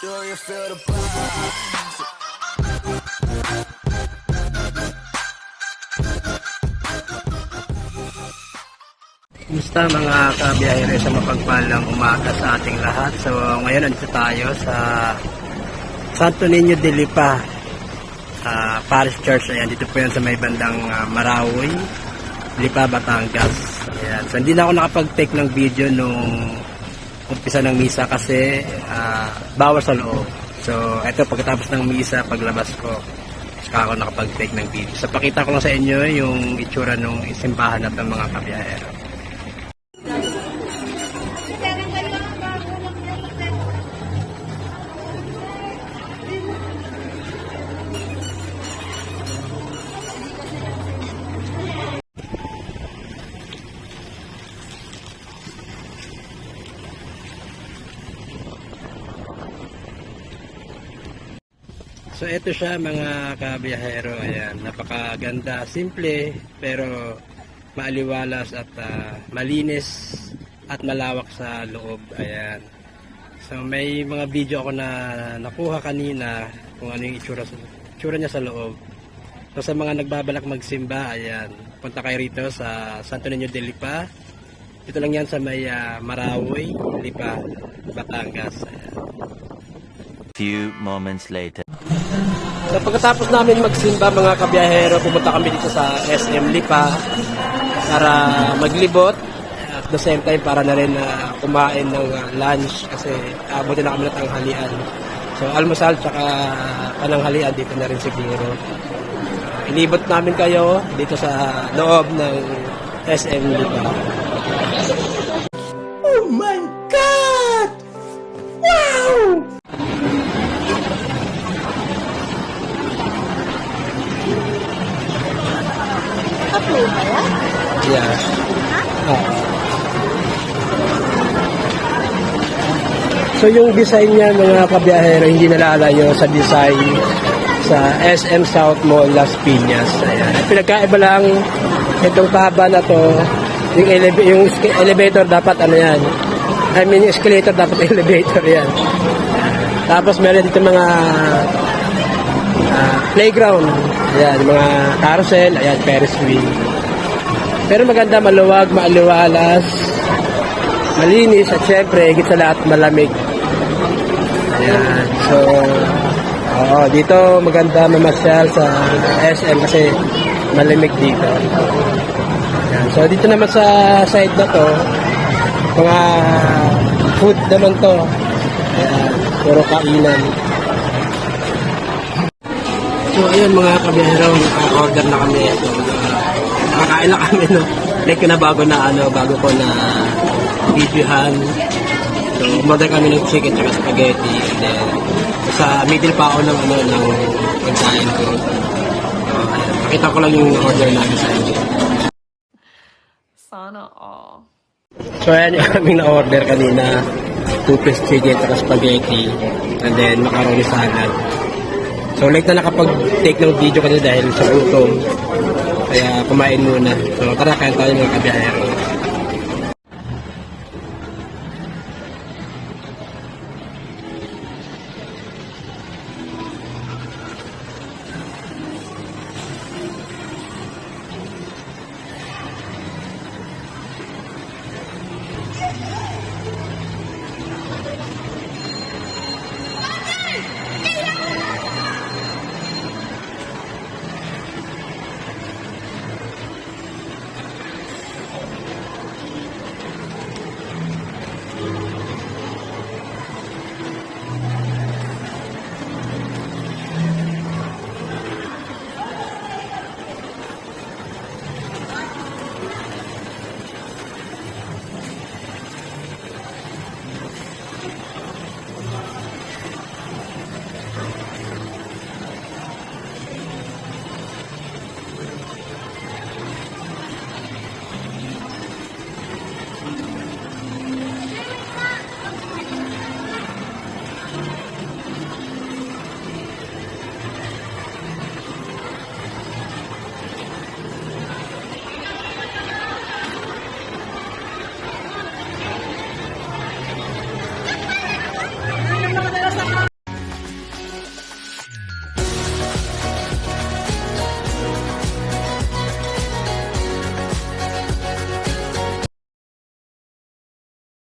Do you feel the buzz? Kumusta mga kabiyahero sa mapagpalang umaga sa ating lahat. So ngayon andito tayo sa Santo Niño de Lipa Parish Church. Ayan, dito po yan sa may bandang Marawi, Lipa, Batangas. Ayan. So hindi na ako nakapag-take ng video nung umpisa ng misa kasi bawal sa loob. So ito, pagkatapos ng misa, paglabas ko, saka ako nakapag-take ng video. So pakita ko lang sa inyo yung itsura ng simbahan at ng mga kabiyahero. So ito siya mga kabiyahero, ayan, napakaganda, simple pero maaliwalas at malinis at malawak sa loob, ayan. So may mga video ako na nakuha kanina kung ano yung itsura niya sa loob. So sa mga nagbabalak magsimba, ayan, punta kayo rito sa Santo Niño de Lipa. Dito lang yan sa may Marawi, Lipa, Batangas, ayan. Few moments later. So pagkatapos namin magsimba mga kabiyahero, pumunta kami dito sa SM Lipa para maglibot at the same time para na rin kumain ng lunch kasi abutin na kami ng tanghalian. So almusal tsaka pananghalian dito na rin siguro. Inibot namin kayo dito sa loob ng SM Lipa. Oh my God! Wow! Upload ba yan? Yeah. So yung design niya mga kabiyahero hindi nalalayo sa design sa SM South Mall Las Piñas. Ayan. At pinagkaiba lang itong taba na to, yung elevator dapat ano yan. I mean yung escalator dapat elevator yan. Tapos meron dito mga playground. Ayan, mga carousel, ayan, Ferris wheel. Pero maganda, maluwag, maaliwalas, malinis, at syempre, higit sa lahat, malamig. Ayan, so, dito maganda mamasyal sa SM kasi malamig dito. Ayan, so, dito naman sa side na to, mga food naman to. Ayan, puro kainan. So ayun mga kabiyahero, naka-order na kami. So nakakain na kami, no. Like na bago ko na videohan. So umorder kami ng chicken at spaghetti. And then sa middle pa ako ng pagkain ko. So ayun, pakita ko lang yung order namin sa inyo. Sana all. So ayan yung aming na-order kanina. 2-piece chicken at spaghetti. And then macaroni salad. So late na nakapag-take ng video kasi dahil sa gutom. Kaya kumain muna. So tara, kain tayo mga kabiyahero.